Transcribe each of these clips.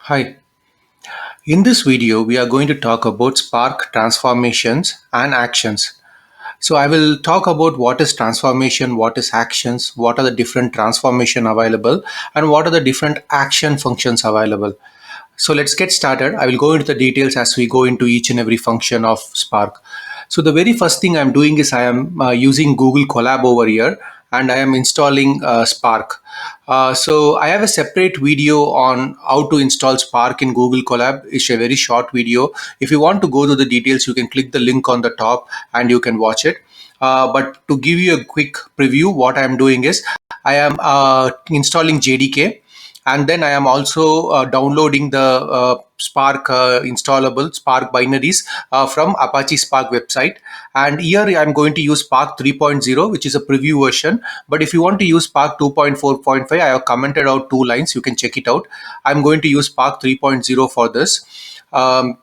Hi, in this video we are going to talk about Spark transformations and actions. So I will talk about what is transformation, what is actions, what are the different transformation available, and what are the different action functions available. So let's get started. I will go into the details as we go into each and every function of Spark. So the very first thing I'm doing is I am using Google Colab over here, and I am installing Spark. So I have a separate video on how to install Spark in Google Colab. It's a very short video. If you want to go to the details, you can click the link on the top and you can watch it. But to give you a quick preview, what I am doing is I am installing JDK, and then I am also downloading the Spark installable Spark binaries from Apache Spark website. And here I am going to use Spark 3.0, which is a preview version. But if you want to use Spark 2.4.5, I have commented out 2 lines. You can check it out. I'm going to use Spark 3.0 for this.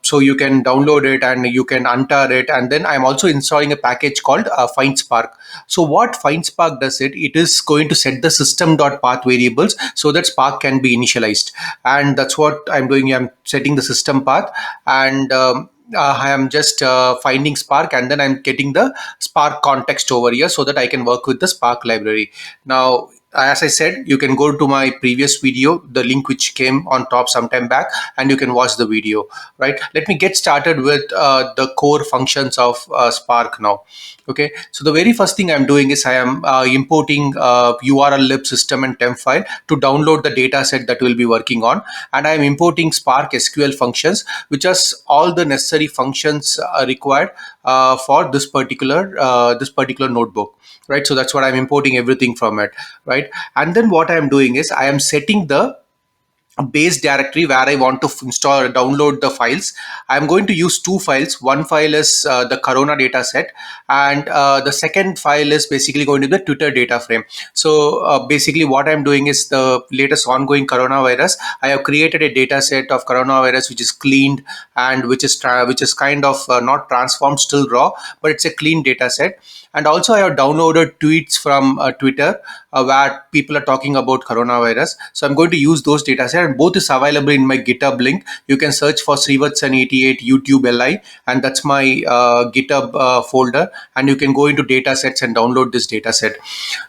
So you can download it and you can untar it, and then I'm also installing a package called Find Spark. So what Find Spark does, it is going to set the system.path variables so that Spark can be initialized, and that's what I'm doing. I'm setting the system path, and I am just finding Spark, and then I'm getting the Spark context over here so that I can work with the Spark library. Now, as I said, you can go to my previous video, the link which came on top sometime back, and you can watch the video. Right? Let me get started with the core functions of Spark now. Okay, so the very first thing I'm doing is I am importing URL lib system and temp file to download the data set that we'll be working on, and I'm importing Spark SQL functions, which has all the necessary functions required for this particular notebook. Right, so that's what I'm importing everything from it. Right, and then what I'm doing is I am setting the a base directory where I want to install or download the files. I'm going to use two files. One file is the Corona data set, and the second file is basically going to be the Twitter data frame. So basically what I'm doing is the latest ongoing coronavirus. I have created a data set of coronavirus which is cleaned and which is kind of not transformed, still raw, but it's a clean data set. And also I have downloaded tweets from Twitter where people are talking about coronavirus. So I'm going to use those data set, and both is available in my GitHub link. You can search for Srivatsan88 YouTube LI, and that's my GitHub folder, and you can go into data sets and download this data set.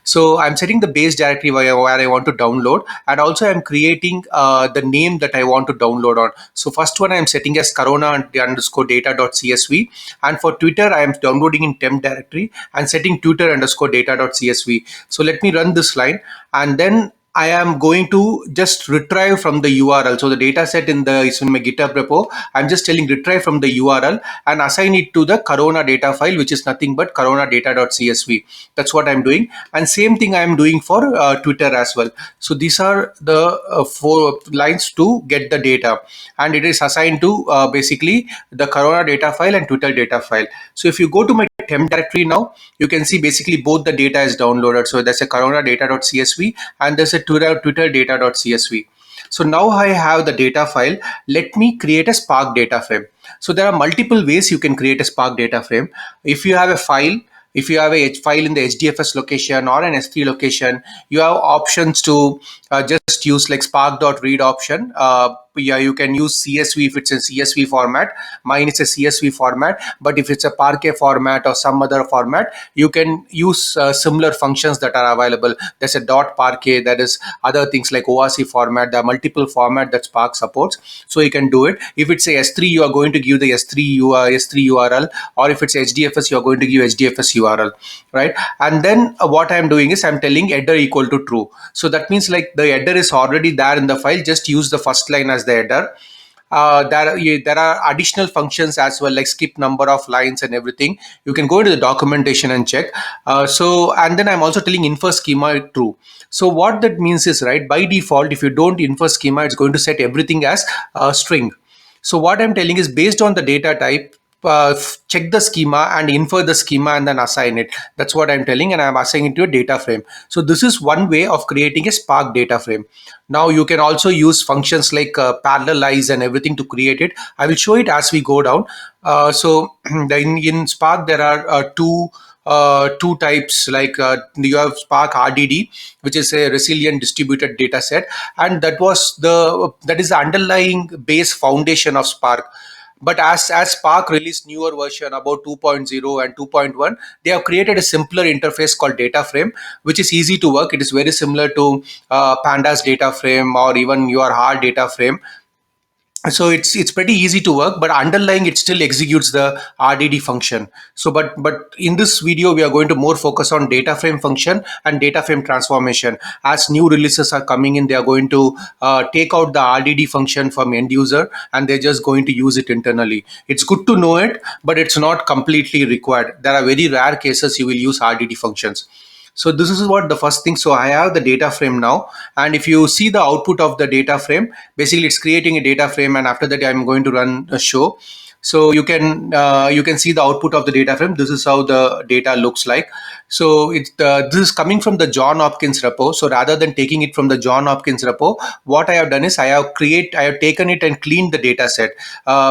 So I'm setting the base directory where I want to download, and also I'm creating the name that I want to download on. So first one I'm setting as corona underscore data.csv, and for Twitter I am downloading in temp directory and setting Twitter underscore data.csv. So let me run this line, and then I am going to just retrieve from the URL. So the data set is in my GitHub repo. I'm just telling retrieve from the URL and assign it to the Corona data file, which is nothing but corona data.csv. That's what I'm doing. And same thing I'm doing for Twitter as well. So these are the 4 lines to get the data, and it is assigned to basically the Corona data file and Twitter data file. So if you go to my temp directory now, you can see basically both the data is downloaded. So there's a corona data.csv and there's a Twitter data.csv. So now I have the data file. Let me create a Spark data frame. So there are multiple ways you can create a Spark data frame. If you have a file, if you have a file in the HDFS location or an S3 location, you have options to just use like spark.read option. Yeah, you can use CSV if it's in CSV format. Mine is a CSV format, but if it's a Parquet format or some other format, you can use similar functions that are available. There's a .parquet, that is other things like ORC format. There are multiple format that Spark supports, so you can do it. If it's a S3, you are going to give the S3 URL, or if it's HDFS, you are going to give HDFS URL, right? And then what I'm doing is I'm telling header equal to true. So that means like the header is already there in the file. Just use the first line as the header. There are additional functions as well, like skip number of lines and everything. You can go into the documentation and check. And then I'm also telling infer schema true. So what that means is, right, by default, if you don't infer schema, it's going to set everything as string. So what I'm telling is based on the data type, check the schema and infer the schema and then assign it. That's what I'm telling, and I'm assigning it to a data frame. So this is one way of creating a Spark data frame. Now you can also use functions like parallelize and everything to create it. I will show it as we go down. So in Spark there are two two types, like you have Spark RDD, which is a resilient distributed data set, and that is the underlying base foundation of Spark. But as Spark released newer version about 2.0 and 2.1, they have created a simpler interface called DataFrame, which is easy to work. It is very similar to Pandas DataFrame or even your hard DataFrame. So it's pretty easy to work, but underlying it still executes the RDD function. So but in this video we are going to more focus on data frame function and data frame transformation. As new releases are coming in, they are going to take out the RDD function from end user, and they're just going to use it internally. It's good to know it, but it's not completely required. There are very rare cases you will use RDD functions. So this is what the first thing. So I have the data frame now, and if you see the output of the data frame, basically it's creating a data frame, and after that I'm going to run a show. So you can see the output of the data frame. This is how the data looks like. So this is coming from the John Hopkins repo. So rather than taking it from the John Hopkins repo, what I have done is I have taken it and cleaned the data set,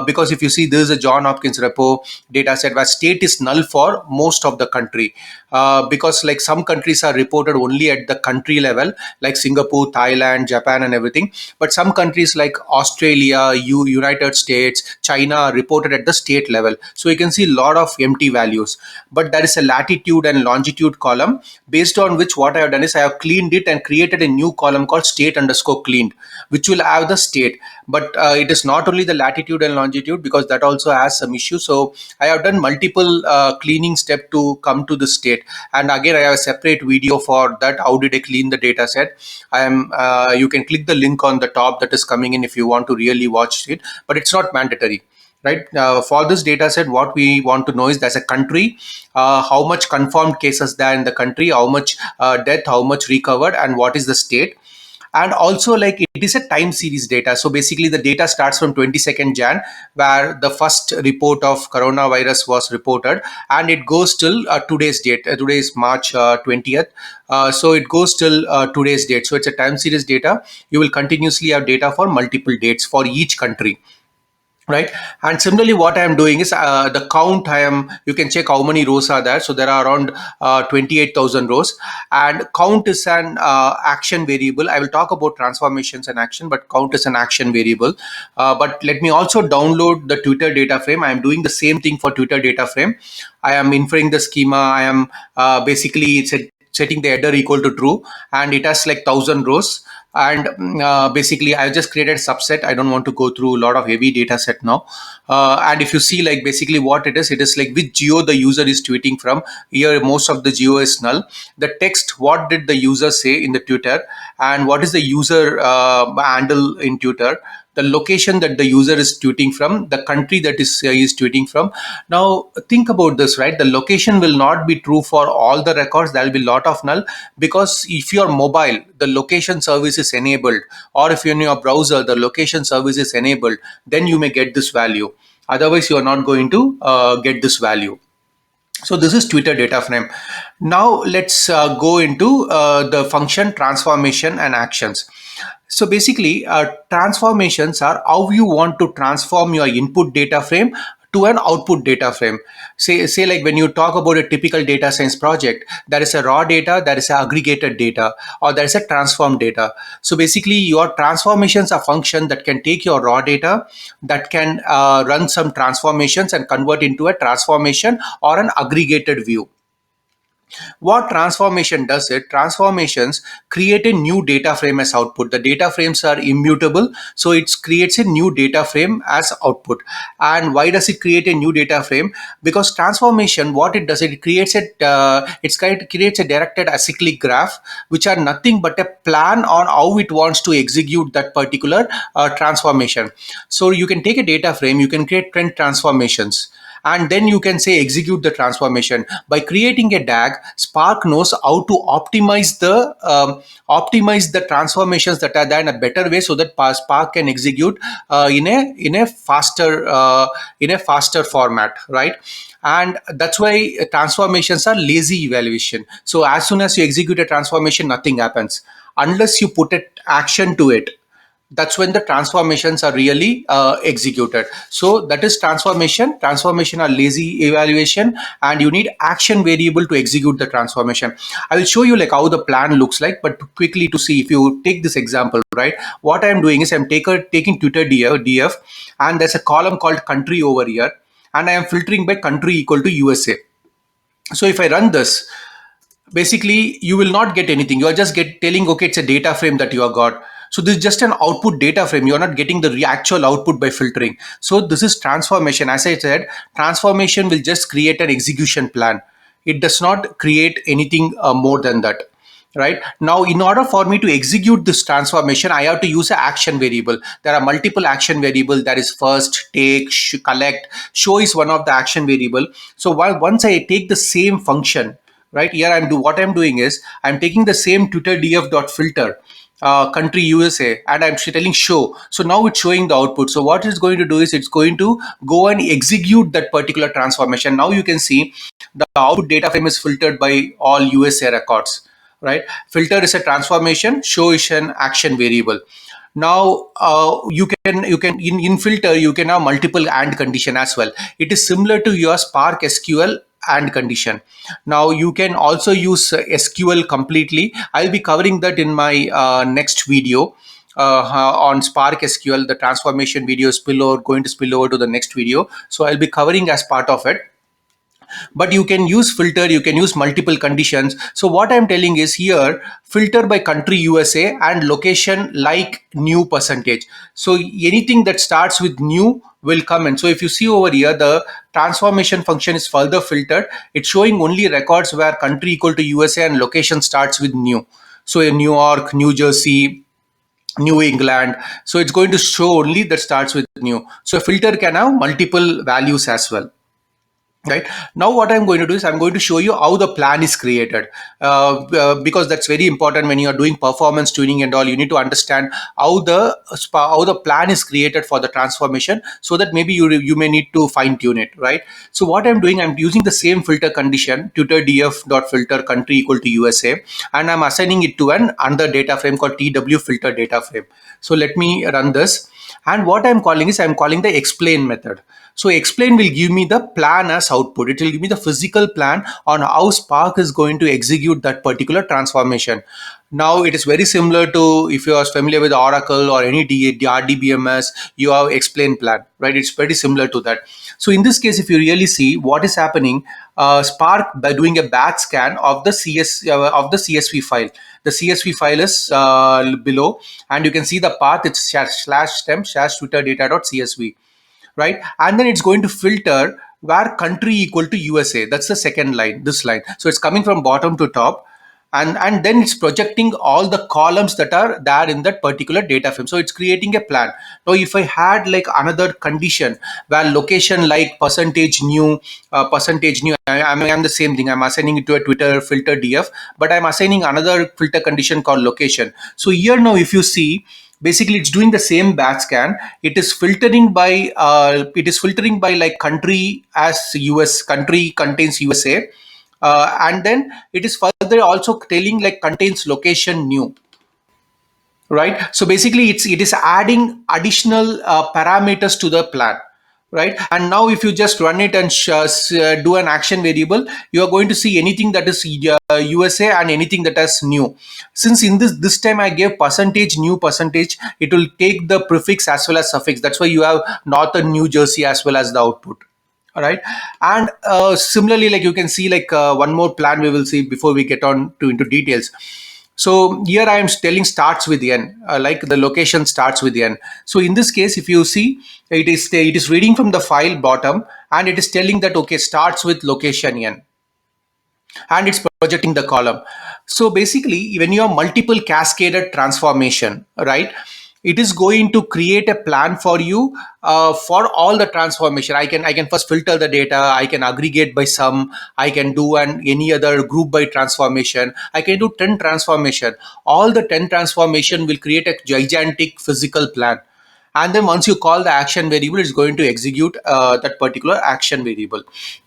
because if you see, this is a John Hopkins repo data set where state is null for most of the country, because like some countries are reported only at the country level, like Singapore, Thailand, Japan, and everything. But some countries like Australia, United States, China are reported at the state level. So you can see a lot of empty values. But there is a latitude and longitude column, based on which what I have done is I have cleaned it and created a new column called state underscore cleaned, which will have the state. But it is not only the latitude and longitude, because that also has some issue. So I have done multiple cleaning step to come to the state. And again, I have a separate video for that. How did I clean the data set? You can click the link on the top that is coming in if you want to really watch it, but it's not mandatory. Right. For this data set, what we want to know is, there's a country, how much confirmed cases there in the country, how much death, how much recovered, and what is the state. And also, like, it is a time series data. So basically the data starts from 22nd Jan, where the first report of coronavirus was reported, and it goes till today's date. Today is March 20th. So it goes till today's date. So it's a time series data. You will continuously have data for multiple dates for each country. Right. And similarly, what I am doing is the count. You can check how many rows are there. So there are around 28,000 rows, and count is an action variable. I will talk about transformations and action, but count is an action variable. But let me also download the Twitter data frame. I am doing the same thing for Twitter data frame. I am inferring the schema. I am basically setting the header equal to true, and it has like 1,000 rows. And basically I just created a subset. I don't want to go through a lot of heavy data set now. And if you see, like, basically what it is like which geo the user is tweeting from. Here most of the geo is null. The text, what did the user say in the Twitter, and what is the user handle in Twitter, the location that the user is tweeting from, the country that is tweeting from. Now think about this, right? The location will not be true for all the records. There will be a lot of null, because if you're mobile, the location service is enabled, or if you're in your browser, the location service is enabled, then you may get this value. Otherwise you are not going to get this value. So this is Twitter data frame. Now let's go into the function transformation and actions. So basically, transformations are how you want to transform your input data frame to an output data frame. Say like when you talk about a typical data science project, there is a raw data, there is a aggregated data, or there is a transform data. So basically, your transformations are function that can take your raw data, that can run some transformations and convert into a transformation or an aggregated view. What transformation does it? Transformations create a new data frame as output. The data frames are immutable, so it creates a new data frame as output. And why does it create a new data frame? Because transformation, what it does, it creates it creates a directed acyclic graph, which are nothing but a plan on how it wants to execute that particular transformation. So you can take a data frame, you can create trend transformations, and then you can say execute the transformation. By creating a DAG, Spark knows how to optimize the transformations that are there in a better way, so that Spark can execute in a faster format, right? And that's why transformations are lazy evaluation. So as soon as you execute a transformation, nothing happens unless you put an action to it. that's when the transformations are really executed. So that is transformation are lazy evaluation, and you need action variable to execute the transformation. I will show you like how the plan looks like, but quickly to see, if you take this example, right, what I'm doing is I'm taking Twitter df, and there's a column called country over here, and I am filtering by country equal to USA. So if I run this, basically you will not get anything. You are just telling, okay, it's a data frame that you have got. So this is just an output data frame. You're not getting the actual output by filtering. So this is transformation. As I said, transformation will just create an execution plan. It does not create anything more than that. Right now, in order for me to execute this transformation, I have to use an action variable. There are multiple action variable. That is first, take, collect. Show is one of the action variable. So once I take the same function, right here, what I'm doing is I'm taking the same Twitter df dot filter country USA, and I'm telling show. So now it's showing the output. So what it's going to do is it's going to go and execute that particular transformation. Now you can see the output data frame is filtered by all USA records, right? Filter is a transformation, show is an action variable. Now you can in filter you can have multiple and condition as well. It is similar to your Spark SQL and condition. Now you can also use SQL completely. I'll be covering that in my next video on Spark SQL. The transformation video going to spill over to the next video, so I'll be covering as part of it. But you can use filter, you can use multiple conditions. So what I'm telling is here, filter by country USA and location like new percentage. So anything that starts with new will come in. So if you see over here, the transformation function is further filtered. It's showing only records where country equal to USA and location starts with new. So in New York, New Jersey, New England. So it's going to show only that starts with new. So a filter can have multiple values as well. Right now, what I'm going to do is I'm going to show you how the plan is created, because that's very important when you are doing performance tuning and all. You need to understand how the plan is created for the transformation, so that maybe you may need to fine tune it, right? So what I'm doing, I'm using the same filter condition, Twitter df dot filter country equal to USA, and I'm assigning it to an another data frame called TW filter data frame. So let me run this, and what I'm calling is I'm calling the explain method. So explain will give me the plan as output. It will give me the physical plan on how Spark is going to execute that particular transformation. Now it is very similar to, if you are familiar with Oracle or any RDBMS, you have explain plan, right? It's pretty similar to that. So in this case, if you really see what is happening, Spark, by doing a batch scan of the CSV file. The CSV file is below, and you can see the path. It's /stem/twitter data.csv. Right, and then it's going to filter where country equal to USA. That's the second line, this line. So it's coming from bottom to top, and then it's projecting all the columns that are there in that particular data frame. So it's creating a plan. Now if I had like another condition where location like percentage new, I'm the same thing. I'm assigning it to a Twitter filter df, but I'm assigning another filter condition called location. So here now if you see, basically it's doing the same batch scan. It is filtering by like country as US, country contains USA, and then it is further also telling like contains location new. Right, so basically it is adding additional parameters to the plan. Right, and now if you just run it and do an action variable, you are going to see anything that is USA and anything that is new. Since in this time I gave percentage new percentage, it will take the prefix as well as suffix. That's why you have Northern New Jersey as well as the output. All right, and similarly, like you can see, like one more plan we will see before we get on to into details. So here I am telling starts with n, like the location starts with n. So in this case, if you see, it is reading from the file bottom, and it is telling that okay, starts with location n, and it's projecting the column. So basically, when you have multiple cascaded transformation, right, it is going to create a plan for you for all the transformation. I can first filter the data. I can aggregate by sum. I can do any other group by transformation. I can do 10 transformation. All the 10 transformation will create a gigantic physical plan. and then once you call the action variable, it's going to execute that particular action variable,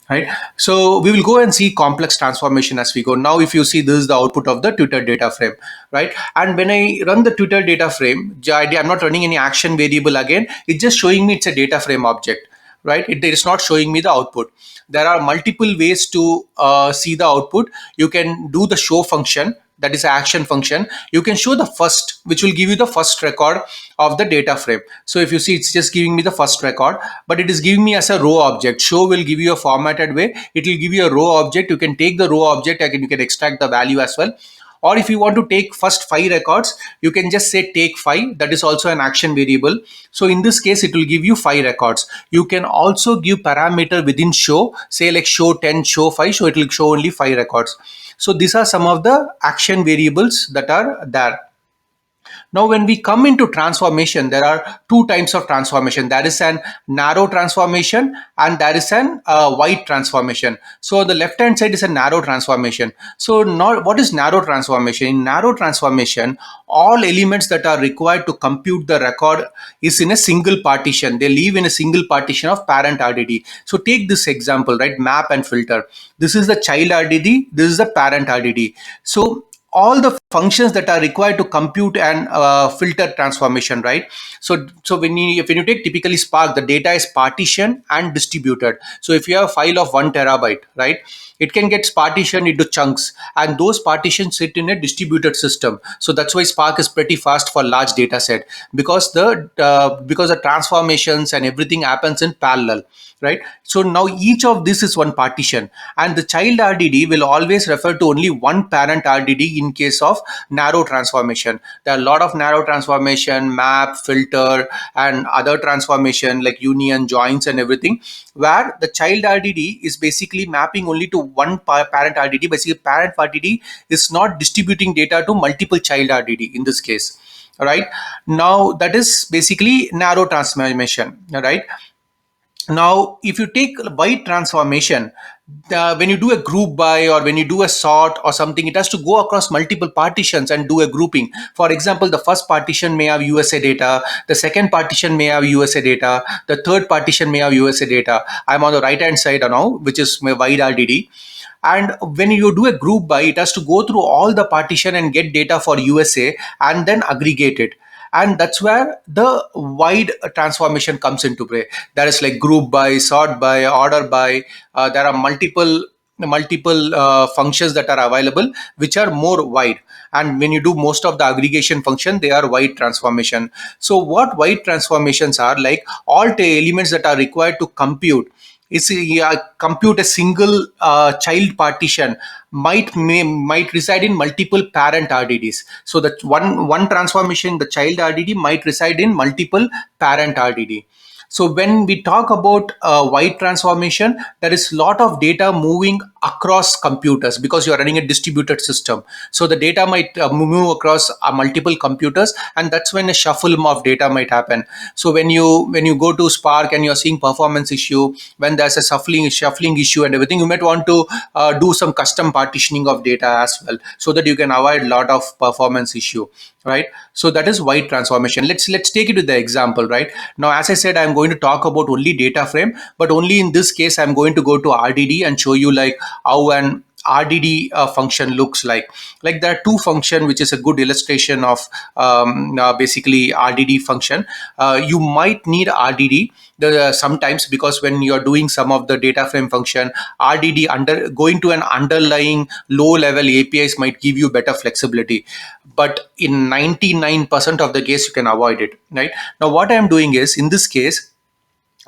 right? So we will go and see complex transformation as we go. Now if you see, this is the output of the Twitter data frame, right? And when I run the Twitter data frame, I'm not running any action variable again. It's just showing me it's a data frame object, right? It is not showing me the output. There are multiple ways to see the output. You can do the show function, that is action function. You can show the first, which will give you the first record of the data frame. So if you see, it's just giving me the first record, but it is giving me as a row object. Show will give you a formatted way. It will give you a row object. You can take the row object, you can extract the value as well. Or if you want to take first 5 records, you can just say take 5. That is also an action variable. So in this case, it will give you 5 records. You can also give parameter within show, say like show 10, show 5, so it will show only 5 records. So these are some of the action variables that are there. Now, when we come into transformation, there are two types of transformation. There is an narrow transformation and there is an wide transformation. So the left hand side is a narrow transformation. So now what is narrow transformation? In narrow transformation, all elements that are required to compute the record is in a single partition. They live in a single partition of parent RDD. So take this example, right? Map and filter. This is the child RDD. This is the parent RDD. So all the functions that are required to compute and filter transformation, right? So when you take typically Spark, the data is partitioned and distributed. So if you have a file of 1 terabyte, right, it can get partitioned into chunks, and those partitions sit in a distributed system. So that's why Spark is pretty fast for large data set, because the transformations and everything happens in parallel, right? So now each of this is one partition, and the child RDD will always refer to only one parent RDD in case of narrow transformation. There are a lot of narrow transformation, map, filter, and other transformation like union, joins, and everything, where the child RDD is basically mapping only to one parent RDD. Basically, parent RDD is not distributing data to multiple child RDD in this case. All right. Now that is basically narrow transformation. All right. Now, if you take wide transformation, when you do a group by or when you do a sort or something, it has to go across multiple partitions and do a grouping. For example, the first partition may have USA data, the second partition may have USA data, the third partition may have USA data. I'm on the right hand side now, which is my wide RDD. And when you do a group by, it has to go through all the partition and get data for USA and then aggregate it. And that's where the wide transformation comes into play. That is like group by, sort by, order by. There are multiple functions that are available which are more wide, and when you do most of the aggregation function, they are wide transformation. So what wide transformations are like, all the elements that are required to compute compute a single child partition might reside in multiple parent RDDs. So that one transformation, the child RDD might reside in multiple parent RDD. So when we talk about wide transformation, there is a lot of data moving across computers because you are running a distributed system. So the data might move across multiple computers, and that's when a shuffle of data might happen. So when you go to Spark and you're seeing performance issue, when there's a shuffling issue and everything, you might want to do some custom partitioning of data as well, so that you can avoid a lot of performance issue, right? So that is wide transformation. Let's take it to the example, right? Now, as I said, I'm going to talk about only data frame, but only in this case, I'm going to go to RDD and show you like how an RDD function looks like. Like there are two functions, which is a good illustration of basically RDD function. You might need RDD sometimes, because when you're doing some of the data frame function, RDD going to an underlying low level APIs might give you better flexibility. But in 99% of the case, you can avoid it, right? Now, what I'm doing is, in this case,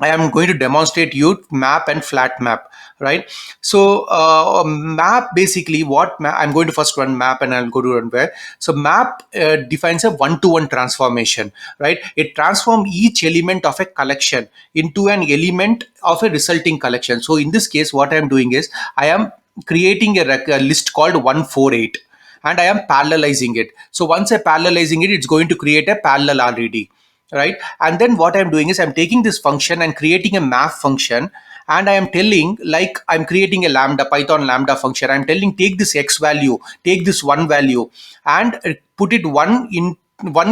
I am going to demonstrate you map and flat map, right? So map, basically I'm going to first run map and I'll go to run where. So map defines a one-to-one transformation, right? It transforms each element of a collection into an element of a resulting collection. So in this case, what I'm doing is I am creating a list called 148, and I am parallelizing it. So once I parallelizing it, it's going to create a parallel RDD. Right? And then what I'm doing is I'm taking this function and creating a map function, and I am telling, like I'm creating a Python lambda function. I'm telling, take this X value, take this one value, and put it 1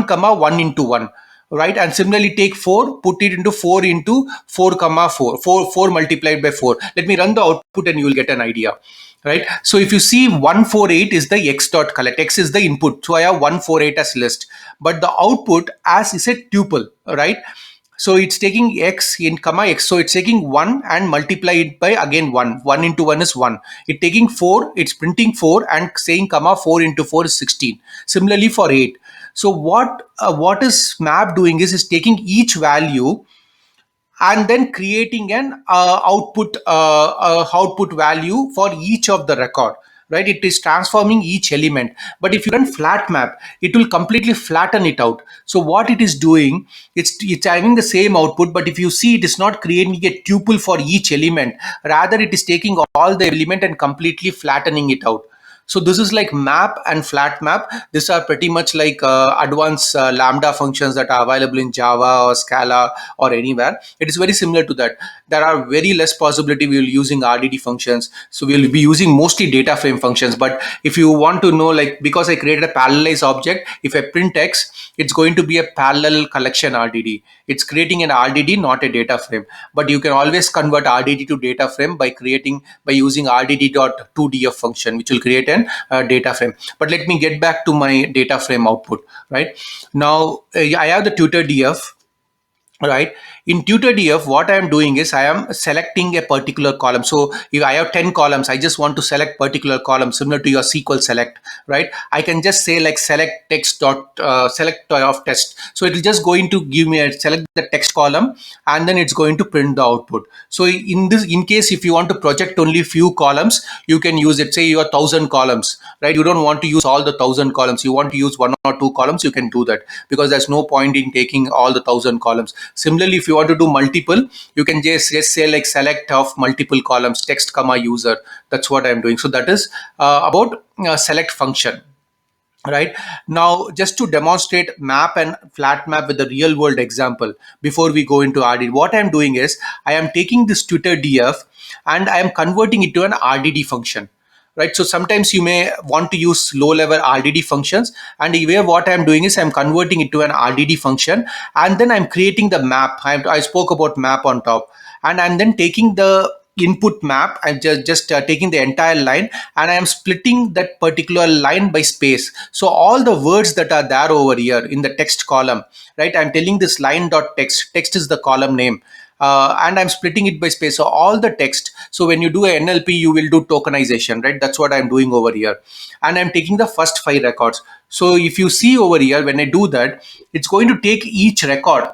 comma 1 into 1. right? And similarly take 4, put it into 4 into 4 comma 4, 4 multiplied by 4. Let me run the output and you will get an idea, right? So if you see 148 is the x dot collect, x is the input, so I have 148 as list, but the output as is a tuple, right? So it's taking x in comma x, so it's taking 1 and multiply it by again 1, 1 into 1 is 1, it taking 4, it's printing 4 and saying comma 4 into 4 is 16. Similarly for 8. So what is map doing is taking each value and then creating an output value for each of the record, right? It is transforming each element. But if you run flat map, it will completely flatten it out. So what it is doing, it's having the same output, but if you see, it is not creating a tuple for each element, rather it is taking all the element and completely flattening it out. So this is like map and flat map. These are pretty much like advanced lambda functions that are available in Java or Scala or anywhere. It is very similar to that. There are very less possibility we will using RDD functions. So we will be using mostly data frame functions. But if you want to know, like, because I created a parallelized object, if I print X, it's going to be a parallel collection RDD. It's creating an RDD, not a data frame. But you can always convert RDD to data frame by using RDD.2df function, which will create an data frame. But let me get back to my data frame output. Right now, I have the tutor df. Right, in tutor df, what I am doing is I am selecting a particular column. So if I have 10 columns, I just want to select particular column, similar to your SQL select, right? I can just say like select text dot select of test, so it will just going to give me a select the text column, and then it's going to print the output. So in case if you want to project only few columns, you can use it, say you have 1,000 columns, right? You don't want to use all the 1,000 columns, you want to use 1 or 2 columns, you can do that, because there's no point in taking all the 1,000 columns. Similarly, if you want to do multiple, you can just say like select of multiple columns, text comma user. That's what I'm doing. So that is about select function. Right now, just to demonstrate map and flat map with the real world example, before we go into RDD, what I'm doing is I am taking this Twitter df and I am converting it to an RDD function. Right, so sometimes you may want to use low level RDD functions, and here what I'm doing is I'm converting it to an RDD function, and then I'm creating the map. I spoke about map on top, and I'm then taking the input map. I'm just taking the entire line, and I am splitting that particular line by space. So all the words that are there over here in the text column, right, I'm telling this line dot text is the column name, and I'm splitting it by space. So all the text. So when you do a NLP, you will do tokenization, right? That's what I'm doing over here. And I'm taking the first 5 records. So if you see over here, when I do that, it's going to take each record.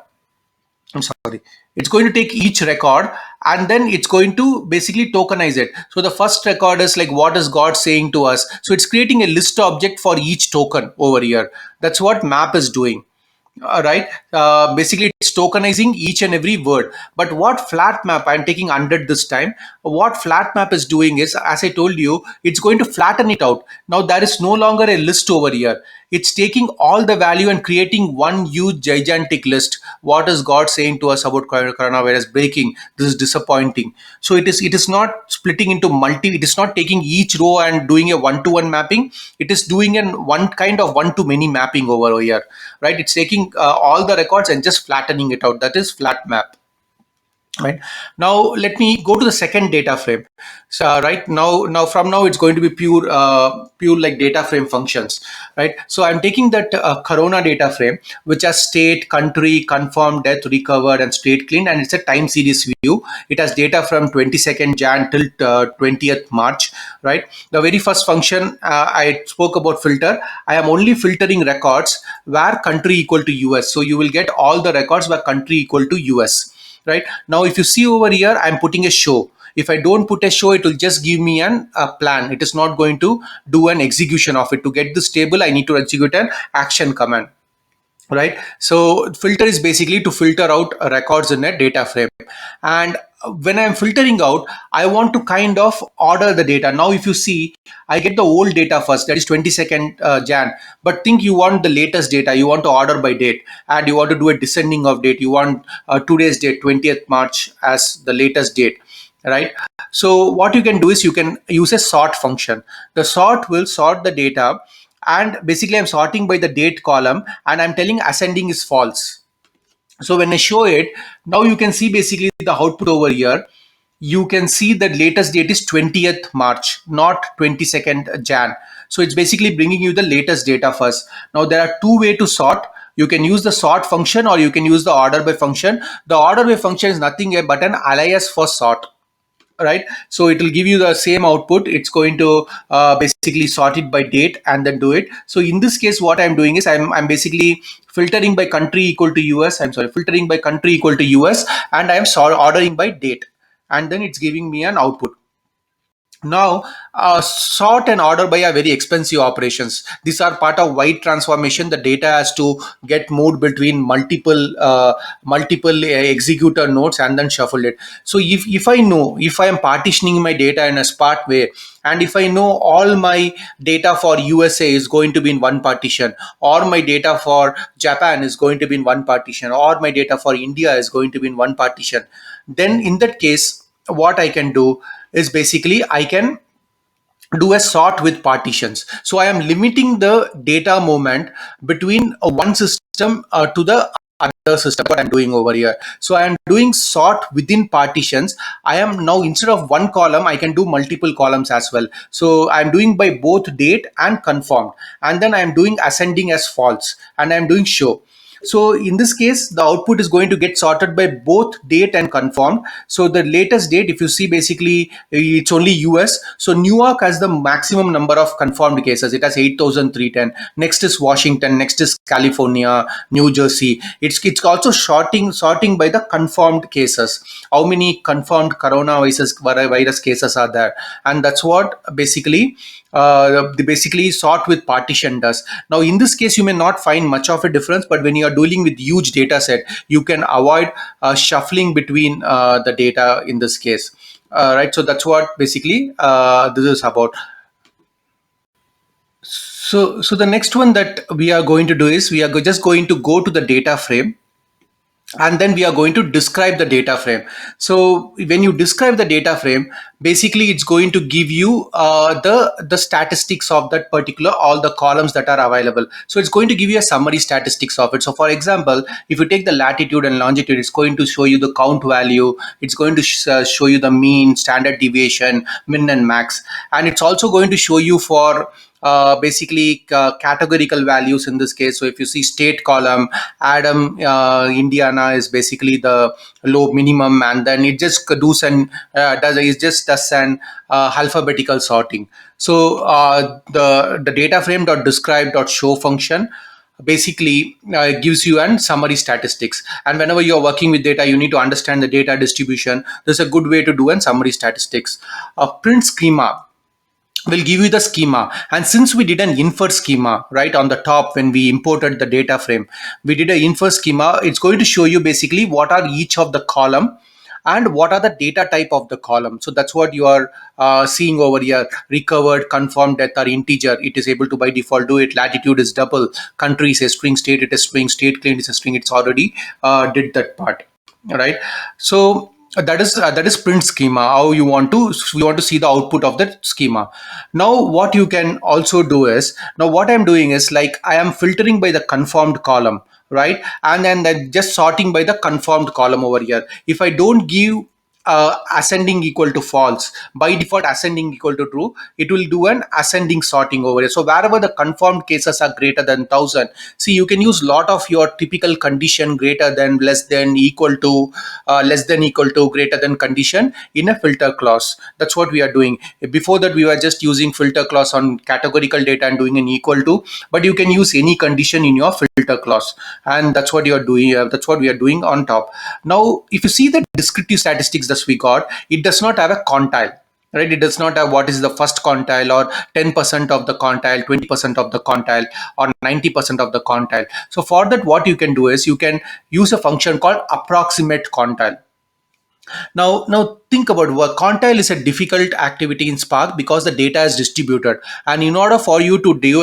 I'm sorry. It's going to take each record, and then it's going to basically tokenize it. So the first record is like, what is God saying to us? So it's creating a list object for each token over here. That's what map is doing. Right, basically it's tokenizing each and every word. But what flat map, I'm taking 100 this time, what flat map is doing is, as I told you, it's going to flatten it out. Now there is no longer a list over here. It's taking all the value and creating one huge gigantic list. What is God saying to us about coronavirus? Breaking, this is disappointing. So it is not splitting into multi, it is not taking each row and doing a one-to-one mapping. It is doing an one kind of one-to-many mapping over here. Right, it's taking all the records and just flattening it out. That is flat map. Right, now let me go to the second data frame. So right now from now it's going to be pure like data frame functions. Right, so I'm taking that corona data frame, which has state, country, confirmed, death, recovered, and state clean, and it's a time series view. It has data from 22nd Jan till 20th March. Right, the very first function, I spoke about filter. I am only filtering records where country equal to US. So you will get all the records where country equal to US. Right, now if you see over here, I'm putting a show. If I don't put a show, it will just give me a plan. It is not going to do an execution of it. To get this table, I need to execute an action command. Right, so filter is basically to filter out records in a data frame. And when I'm filtering out, I want to kind of order the data. Now if you see, I get the old data first, that is 22nd Jan, but think you want the latest data, you want to order by date, and you want to do a descending of date. You want today's date, 20th March, as the latest date. Right, so what you can do is you can use a sort function. The sort will sort the data, and basically I'm sorting by the date column, and I'm telling ascending is false. So when I show it, now you can see basically the output over here. You can see the latest date is 20th March, not 22nd Jan. So it's basically bringing you the latest data first. Now there are two ways to sort. You can use the sort function or you can use the order by function. The order by function is nothing but an alias for sort, right? So it will give you the same output. It's going to basically sort it by date and then do it. So in this case, what I'm doing is I'm basically filtering by country equal to US. I'm sorry, filtering by country equal to US, and I'm ordering by date, and then it's giving me an output. Now, sort and order by are very expensive operations. These are part of wide transformation. The data has to get moved between multiple executor nodes and then shuffle it. So if I know, if I am partitioning my data in a Spark way, and if I know all my data for USA is going to be in one partition, or my data for Japan is going to be in one partition, or my data for India is going to be in one partition, then in that case, what I can do is basically I can do a sort with partitions. So I am limiting the data movement between one system to the other system. What I'm doing over here. So I am doing sort within partitions. I am now, instead of one column, I can do multiple columns as well. So I'm doing by both date and confirmed, and then I'm doing ascending as false, and I'm doing show. So in this case, the output is going to get sorted by both date and confirmed. So the latest date, if you see, basically it's only US. So Newark has the maximum number of confirmed cases. It has 8,310. Next is Washington. Next is California, New Jersey. It's also sorting by the confirmed cases. How many confirmed coronavirus cases are there? And that's what basically they basically sort with partition does. Now in this case, you may not find much of a difference, but when you are dealing with huge data set, you can avoid shuffling between the data in this case, right? So that's what basically this is about. So the next one that we are going to do is we are just going to go to the data frame, and then we are going to describe the data frame. So when you describe the data frame, basically it's going to give you the statistics of that particular, all the columns that are available. So it's going to give you a summary statistics of it. So for example, if you take the latitude and longitude, it's going to show you the count value. It's going to show you the mean, standard deviation, min and max, and it's also going to show you for basically categorical values in this case. So if you see state column, Adam, Indiana is basically the low minimum, and then it just does an alphabetical sorting. So the data frame dot describe dot show function basically gives you an summary statistics. And whenever you're working with data, you need to understand the data distribution. There's a good way to do an summary statistics. Print schema will give you the schema. And since we did an infer schema right on the top when we imported the data frame, we did an infer schema. It's going to show you basically what are each of the column and what are the data type of the column. So that's what you are seeing over here. Recovered, confirmed, death are integer. It is able to by default do it. Latitude is double. Country is a string. State it is string. State claimed is a string. It's already did that part. All right. So that is print schema. How you want to see the output of that schema. Now what you can also do is, now what I'm doing is, like, I am filtering by the confirmed column, right? And then just sorting by the confirmed column over here. If I don't give ascending equal to false, by default ascending equal to true, it will do an ascending sorting over here. So wherever the confirmed cases are greater than 1,000, see, you can use lot of your typical condition, greater than, less than, equal to, less than, equal to, greater than condition in a filter clause. That's what we are doing. Before that, we were just using filter clause on categorical data and doing an equal to, but you can use any condition in your filter clause, and that's what you are doing. That's what we are doing on top. Now if you see the descriptive statistics that we got, it does not have a quantile, right? It does not have what is the first quantile, or 10% of the quantile, 20% of the quantile, or 90% of the quantile. So for that, what you can do is you can use a function called approximate quantile. Now think about what quantile is. A difficult activity in Spark because the data is distributed, and in order for you to do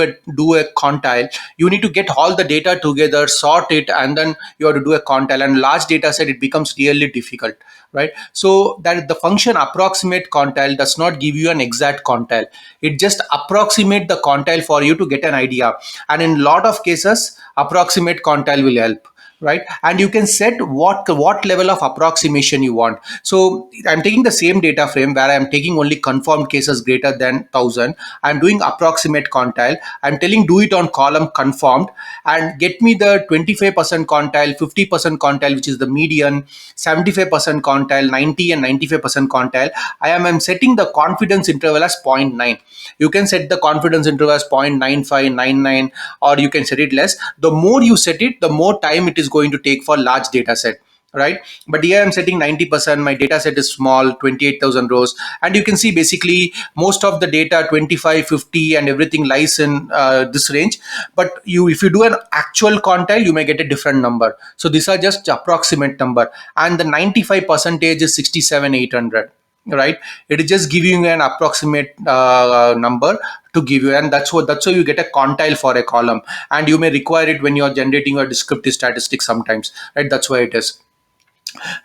a quantile, you need to get all the data together, sort it, and then you have to do a quantile. And large data set, it becomes really difficult, right? So that the function approximate quantile does not give you an exact quantile. It just approximate the quantile for you to get an idea. And in lot of cases, approximate quantile will help. right? And you can set what level of approximation you want. So I'm taking the same data frame where I'm taking only confirmed cases greater than 1000. I'm doing approximate quantile. I'm telling do it on column confirmed and get me the 25% quantile, 50% quantile, which is the median, 75% quantile, 90 and 95% quantile. I'm setting the confidence interval as zero point 0.9. You can set the confidence interval as 0.9599, or you can set it less. The more you set it, the more time it is going to take for large data set, right? But here I'm setting 90%. My data set is small, 28,000 rows, and you can see basically most of the data 25, 50 and everything lies in this range. But if you do an actual quantile, you may get a different number. So these are just approximate number, and the 95 percentage is 67,800, right? It is just giving you an approximate number to give you, and that's how you get a quantile for a column, and you may require it when you are generating a descriptive statistics sometimes, right? That's why it is.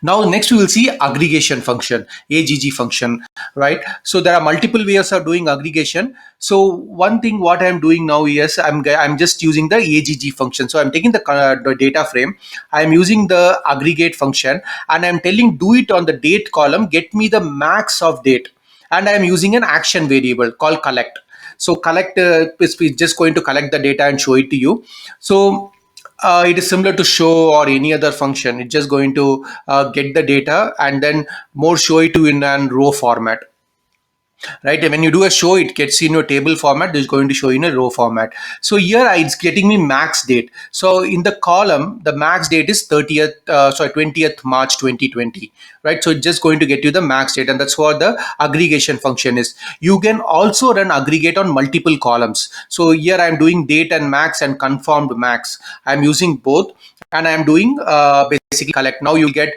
Now next we will see aggregation function, AGG function, right? So there are multiple ways of doing aggregation. So one thing what I'm doing now is I'm just using the AGG function. So I'm taking the data frame, I'm using the aggregate function, and I'm telling do it on the date column, get me the max of date, and I'm using an action variable called collect. So collect is just going to collect the data and show it to you. So it is similar to show or any other function. It's just going to get the data and then more show it to in a row format, right? And when you do a show, it gets in your table format. It's going to show in a row format. So here it's getting me max date. So in the column, the max date is 20th March 2020, right? So it's just going to get you the max date, and that's what the aggregation function is. You can also run aggregate on multiple columns. So here I'm doing date and max and confirmed max. I'm using both, and I'm doing basically collect. Now you get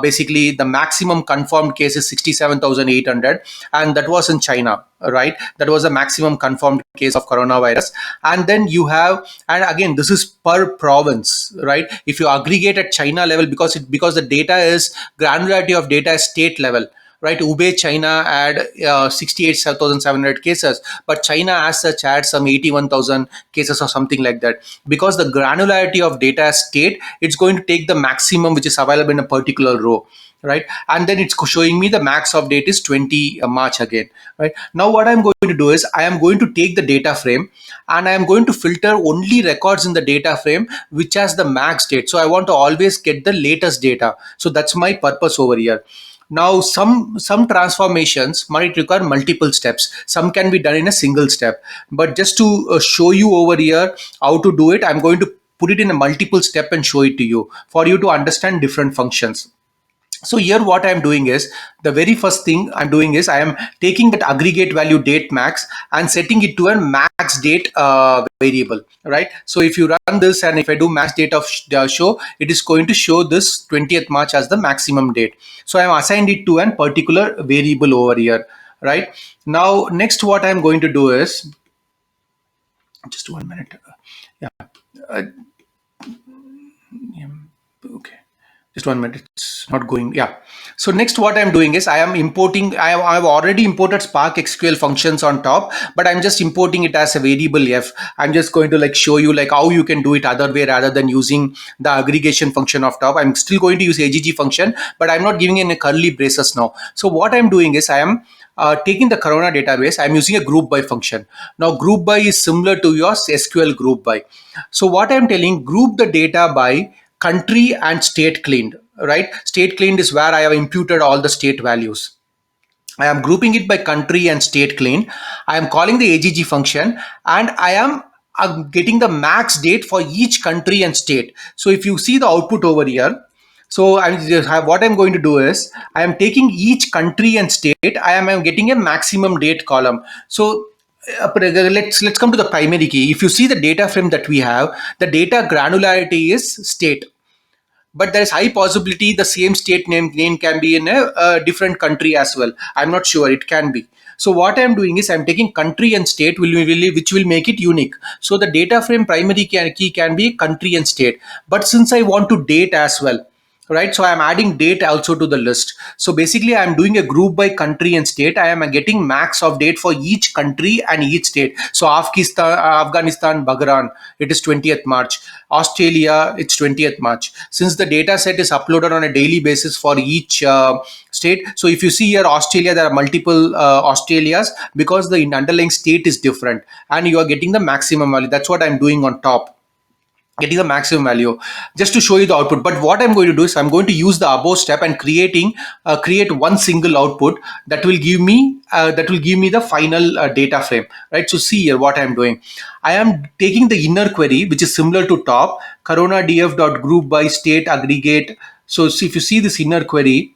basically the maximum confirmed case is 67,800, and that was in China, right? That was the maximum confirmed case of coronavirus. And then you have, and again this is per province, right? If you aggregate at China level, because the data is granularity of data is state level, right? Hubei, China had 68,700 cases, but China as such had some 81,000 cases or something like that. Because the granularity of data as state, it's going to take the maximum which is available in a particular row, right? And then it's showing me the max of date is 20 March again, right? Now what I'm going to do is I am going to take the data frame and I am going to filter only records in the data frame which has the max date. So I want to always get the latest data. So that's my purpose over here. Now, some transformations might require multiple steps. Some can be done in a single step. But just to show you over here how to do it, I'm going to put it in a multiple step and show it to you for you to understand different functions. So here what I'm doing is, the very first thing I'm doing is I am taking that aggregate value date max and setting it to a max date variable, right? So if you run this and if I do max date of show, it is going to show this 20th March as the maximum date. So I'm assigned it to a particular variable over here, right? Now next what I'm going to do is, just 1 minute. Yeah. Yeah. Okay. Just 1 minute, it's not going. Yeah. So next what I'm doing is I am importing, I've already imported Spark SQL functions on top, but I'm just importing it as a variable f. I'm just going to like show you like how you can do it other way rather than using the aggregation function of top. I'm still going to use AGG function, but I'm not giving in a curly braces now. So what I'm doing is I am taking the Corona database, I'm using a group by function. Now group by is similar to your SQL group by. So what I'm telling, group the data by country and state cleaned, right? State cleaned is where I have imputed all the state values. I am grouping it by country and state cleaned. I am calling the AGG function and I am getting the max date for each country and state. So if you see the output over here, so what I'm going to do is I am taking each country and state. I am getting a maximum date column. So let's come to the primary key. If you see the data frame that we have, the data granularity is state, but there is high possibility the same state name can be in a different country as well. I'm not sure, it can be. So what I'm doing is I'm taking country and state which will make it unique. So the data frame primary key can be country and state, but since I want to date as well, right? So I'm adding date also to the list. So basically I'm doing a group by country and state. I am getting max of date for each country and each state. So Afghanistan, Bagran, it is 20th March. Australia, it's 20th March. Since the data set is uploaded on a daily basis for each state, so if you see here Australia, there are multiple Australias because the underlying state is different, and you are getting the maximum value. That's what I'm doing on top, getting the maximum value, just to show you the output. But what I'm going to do is I'm going to use the above step and create one single output that will give me the final data frame, right? So see here what I'm doing. I am taking the inner query, which is similar to top corona df dot group by state aggregate. So if you see this inner query,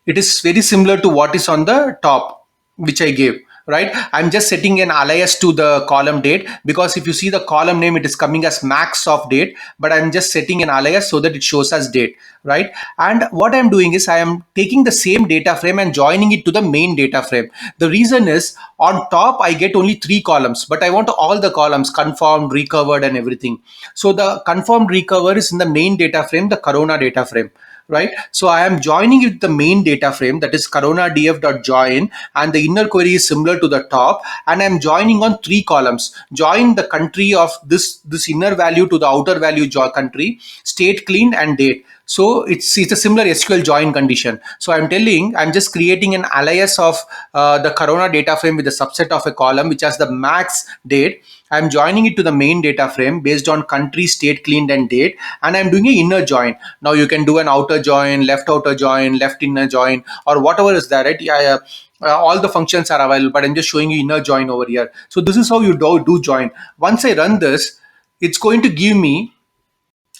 it is very similar to what is on the top, which I gave, right? I'm just setting an alias to the column date, because if you see the column name, it is coming as max of date, but I'm just setting an alias so that it shows as date, right? And what I'm doing is I am taking the same data frame and joining it to the main data frame. The reason is on top I get only 3 columns, but I want all the columns confirmed, recovered, and everything. So the confirmed, recover is in the main data frame, the corona data frame, right? So I am joining it the main data frame, that is corona df.join, and the inner query is similar to the top, and I'm joining on 3 columns. Join the country of this inner value to the outer value country, state cleaned, and date. So it's a similar SQL join condition. So I'm just creating an alias of the corona data frame with a subset of a column which has the max date. I'm joining it to the main data frame based on country, state cleaned, and date, and I'm doing an inner join. Now you can do an outer join, left outer join, left inner join, or whatever is there, right? Yeah, all the functions are available, but I'm just showing you inner join over here. So this is how you do join. Once I run this, it's going to give me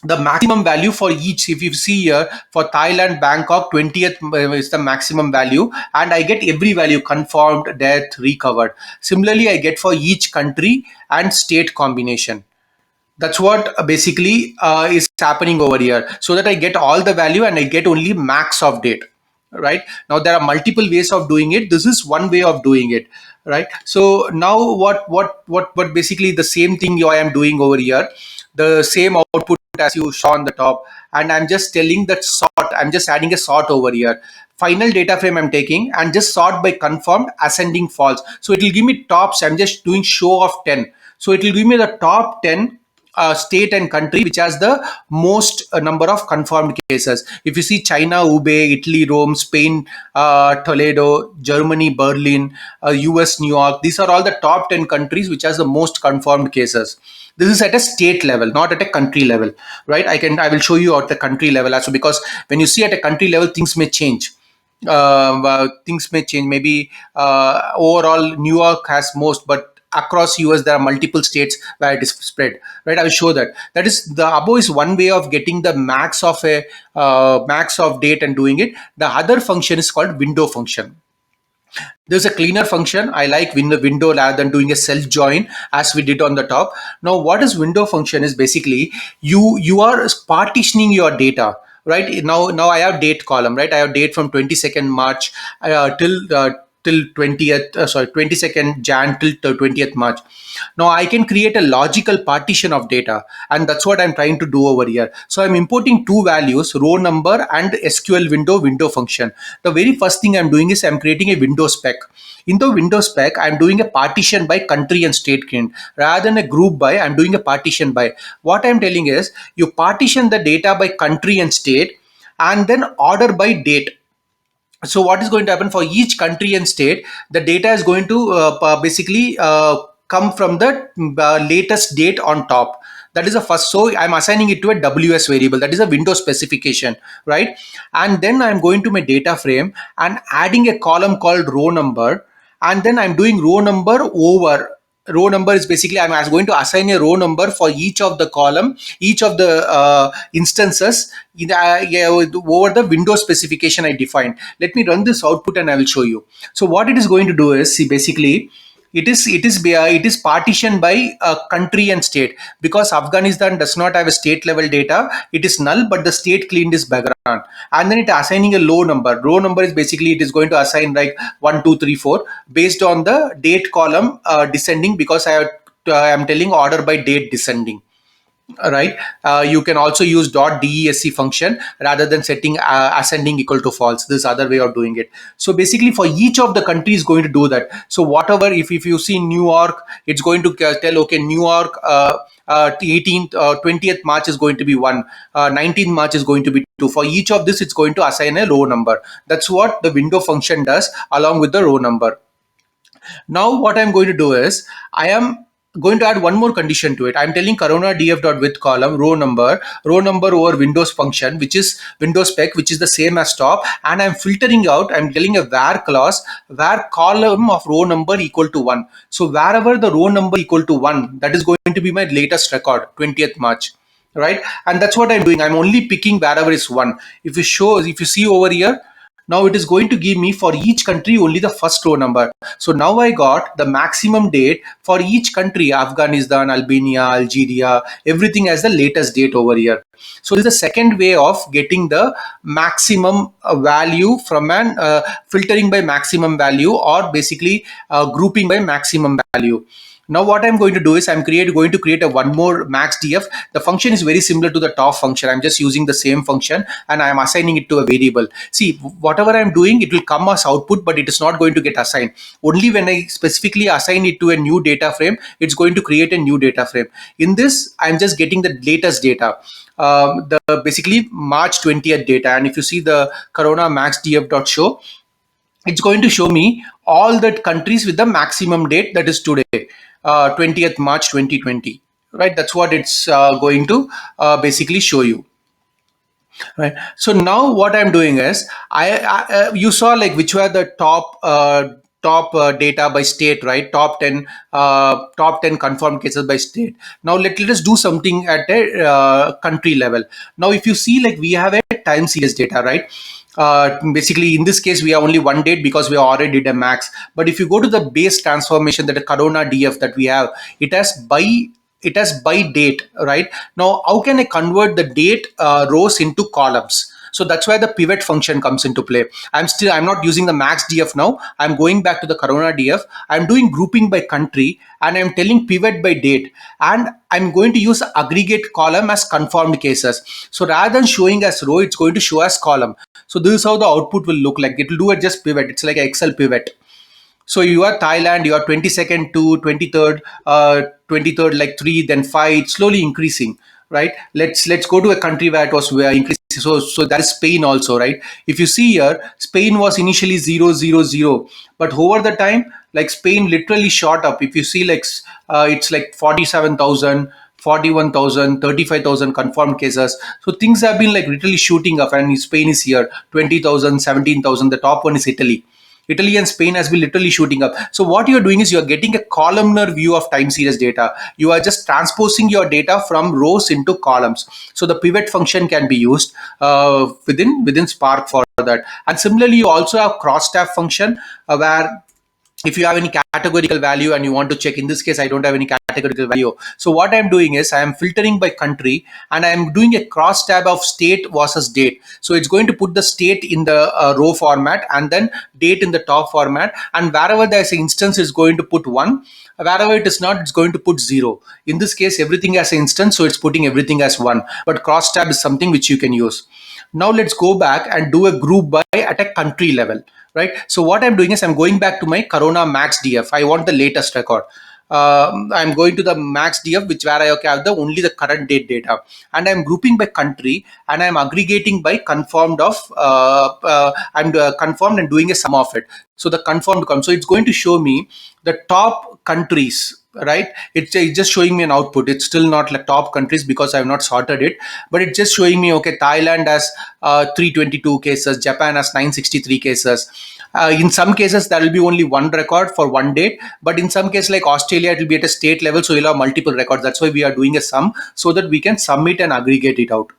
the maximum value for each. If you see here, for Thailand, Bangkok, 20th is the maximum value, and I get every value: confirmed, death, recovered. Similarly, I get for each country and state combination. That's what basically is happening over here, so that I get all the value and I get only max of date. Right now there are multiple ways of doing it. This is one way of doing it, right? So now what basically the same thing I am doing over here, the same output as you saw on the top, and I'm just telling that sort. I'm just adding a sort over here. Final data frame I'm taking and just sort by confirmed, ascending, false. So it will give me tops. I'm just doing show of 10. So it will give me the top 10 state and country which has the most number of confirmed cases. If you see China, Hubei, Italy, Rome, Spain, Toledo, Germany, Berlin, US, New York, these are all the top 10 countries which has the most confirmed cases. This is at a state level, not at a country level, right? I will show you at the country level also, because when you see at a country level, things may change. Maybe overall New York has most, but across US there are multiple states where it is spread, right? I will show that. That is, the above is one way of getting the max of a max of date and doing it. The other function is called window function. There's a cleaner function. I like window rather than doing a self join as we did on the top. Now what is window function is basically you are partitioning your data, right? Now I have date column, right? I have date from 22nd March till 20th 22nd Jan till 20th March. Now I can create a logical partition of data, and that's what I'm trying to do over here. So I'm importing 2 values, row number and SQL window function. The very first thing I'm doing is I'm creating a window spec. In the window spec, I'm doing a partition by country and state kind. Rather than a group by, I'm doing a partition by. What I'm telling is you partition the data by country and state, and then order by date. So what is going to happen for each country and state, the data is going to basically come from the latest date on top. That is the first. So I'm assigning it to a ws variable, that is a window specification, right? And then I'm going to my data frame and adding a column called row number, and then I'm doing row number over. Row number is basically I'm going to assign a row number for each of the column, each of the instances over the window specification I defined. Let me run this output and I will show you. So what it is going to do is, see, basically it is partitioned by country and state, because Afghanistan does not have a state level data. It is null, but the state cleaned is background, and then it assigning a low number. Row number is basically it is going to assign like 1 2 3 4 based on the date column descending, because I am telling order by date descending. right? You can also use .desc function rather than setting ascending equal to false. This other way of doing it. So basically for each of the country is going to do that. So whatever, if you see New York, it's going to tell, okay, New York 18th 20th March is going to be 1, 19th March is going to be 2. For each of this, it's going to assign a row number. That's what the window function does along with the row number. Now what I'm going to do is I am going to add one more condition to it. I'm telling corona df.width column row number over Windows function, which is Windows spec, which is the same as top, and I'm filtering out. I'm telling a where clause where column of row number equal to 1. So wherever the row number equal to 1, that is going to be my latest record, 20th March. Right, and that's what I'm doing. I'm only picking wherever is 1. If you see over here, now it is going to give me for each country only the first row number. So now I got the maximum date for each country: Afghanistan, Albania, Algeria, everything as the latest date over here. So this is the second way of getting the maximum value from an filtering by maximum value, or basically grouping by maximum value. Now what I'm going to do is I'm going to create a one more max df. The function is very similar to the top function. I'm just using the same function and I'm assigning it to a variable. See, whatever I'm doing, it will come as output, but it is not going to get assigned. Only when I specifically assign it to a new data frame, it's going to create a new data frame. In this, I'm just getting the latest data. The basically March 20th data. And if you see the corona max df.show, it's going to show me all the countries with the maximum date, that is today, 20th March 2020. Right, that's what it's going to basically show you. Right. So now what I'm doing is you saw like which were the top data by state, right? Top 10 confirmed cases by state. Now let us do something at a country level. Now if you see, like, we have a time series data, right? Basically in this case we have only one date because we already did a max. But if you go to the base transformation, that a corona df that we have, it has by date. Right, now how can I convert the date rows into columns? So that's why the pivot function comes into play. I'm not using the max df now. I'm going back to the corona df. I'm doing grouping by country and I'm telling pivot by date, and I'm going to use aggregate column as confirmed cases. So rather than showing as row, it's going to show as column. So this is how the output will look like. It will do a just pivot. It's like an Excel pivot. So you are Thailand, you are 22nd to 23rd, 23rd like 3, then 5, slowly increasing, right? Let's go to a country where it was increasing. So that is Spain also, right? If you see here, Spain was initially 0, 0, 0, but over the time, like, Spain literally shot up. If you see, like, it's like 47,000, 41,000, 35,000 confirmed cases. So things have been like literally shooting up, and Spain is here, 20,000, 17,000. The top one is Italy. Italy and Spain has been literally shooting up. So what you're doing is you're getting a columnar view of time series data. You are just transposing your data from rows into columns. So the pivot function can be used within Spark for that. And similarly, you also have cross-tab function where if you have any categorical value and you want to check, in this case I don't have any categorical value. So what I'm doing is I am filtering by country and I'm doing a cross tab of state versus date. So it's going to put the state in the row format and then date in the top format, and wherever there's an instance is going to put 1, wherever it is not, it's going to put 0. In this case everything has an instance, so it's putting everything as 1, but cross tab is something which you can use. Now let's go back and do a group by at a country level. Right, so what I'm doing is I'm going back to my corona max df. I want the latest record. I'm going to the max df, which where I have the only the current date data, and I'm grouping by country and I'm aggregating by confirmed of I'm confirmed and doing a sum of it. So the confirmed comes, so it's going to show me the top countries. Right, it's just showing me an output. It's still not like top countries because I have not sorted it, but it's just showing me, okay, Thailand has 322 cases, Japan has 963 cases. In some cases there will be only one record for one date, but in some cases like Australia it will be at a state level, so you'll have multiple records. That's why we are doing a sum, so that we can sum it and aggregate it out.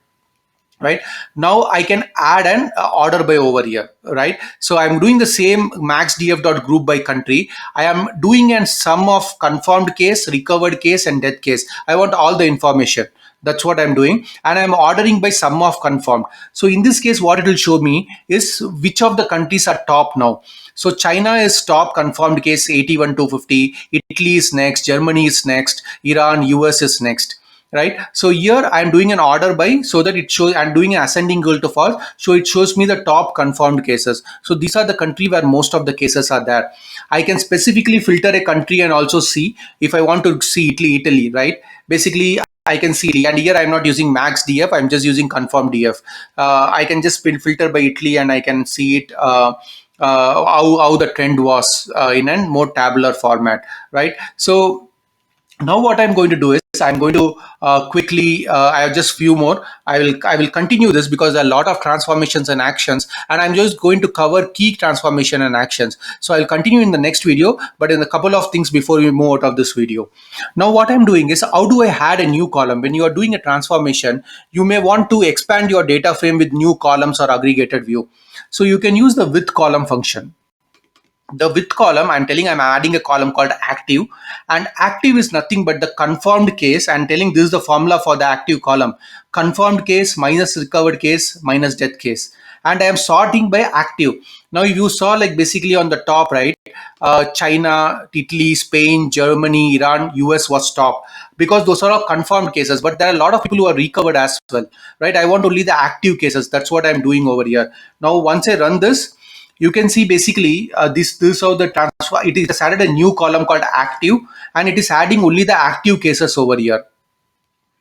Right, now I can add an order by over here. Right, so I'm doing the same max df dot group by country. I am doing a sum of confirmed case, recovered case, and death case. I want all the information. That's what I'm doing, and I'm ordering by sum of confirmed. So in this case what it will show me is which of the countries are top now. So China is top confirmed case, 81 to 50. Italy is next, Germany is next, Iran, US is next. right? So here I'm doing an order by, so that it shows I'm doing an ascending equal to false, so it shows me the top confirmed cases. So these are the country where most of the cases are there. I can specifically filter a country and also see if I want to see Italy, right? Basically I can see, and here I'm not using max df, I'm just using confirmed df. I can just filter by Italy and I can see it, how the trend was in a more tabular format, right? So now what I'm going to do is I'm going to quickly, I have just few more, I will continue this because there are a lot of transformations and actions, and I'm just going to cover key transformation and actions. So I'll continue in the next video, but in a couple of things before we move out of this video. Now what I'm doing is, how do I add a new column? When you are doing a transformation, you may want to expand your data frame with new columns or aggregated view. So you can use the with column function. The with column, I'm telling I'm adding a column called active, and active is nothing but the confirmed case. I'm telling this is the formula for the active column: confirmed case minus recovered case minus death case, and I am sorting by active. Now you saw, like, basically on the top right, China, Italy, Spain, Germany, Iran, US was top, because those are all confirmed cases, but there are a lot of people who are recovered as well, right? I want only the active cases. That's what I'm doing over here. Now once I run this, you can see basically, this how the transfer, it is added a new column called active, and it is adding only the active cases over here,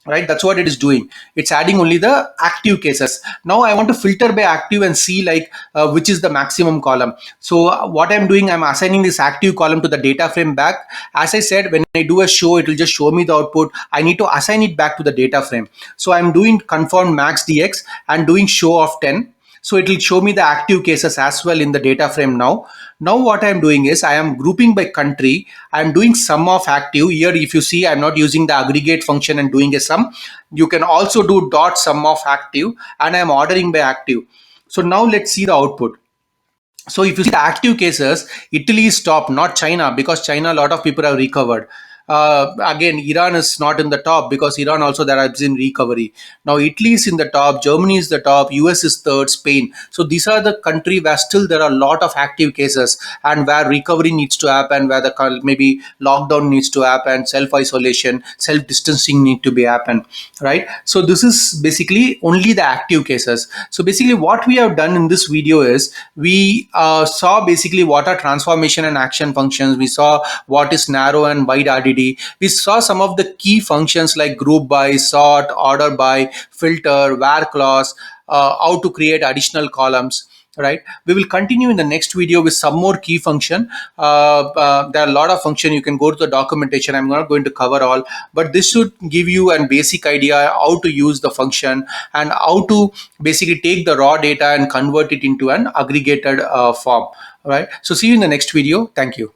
right? That's what it is doing. It's adding only the active cases. Now I want to filter by active and see, like, which is the maximum column. So what I'm doing, I'm assigning this active column to the data frame back. As I said, when I do a show, it will just show me the output. I need to assign it back to the data frame. So I'm doing confirm max dx and doing show of 10. So it will show me the active cases as well in the data frame now. Now what I'm doing is, I am grouping by country. I'm doing sum of active. Here if you see, I'm not using the aggregate function and doing a sum. You can also do dot sum of active, and I'm ordering by active. So now let's see the output. So if you see the active cases, Italy is top, not China, because China, a lot of people have recovered. Again, Iran is not in the top because Iran also there has been recovery. Now Italy is in the top, Germany is the top, US is third, Spain. So these are the country where still there are a lot of active cases, and where recovery needs to happen, where the maybe lockdown needs to happen, self isolation, self distancing need to be happen, right? So this is basically only the active cases. So basically what we have done in this video is, we saw basically what are transformation and action functions. We saw what is narrow and wide RDD. We saw some of the key functions like group by, sort, order by, filter, where clause, how to create additional columns, right? We will continue in the next video with some more key function. There are a lot of function. You can go to the documentation. I'm not going to cover all, but this should give you a basic idea how to use the function and how to basically take the raw data and convert it into an aggregated form. All right. So see you in the next video. Thank you.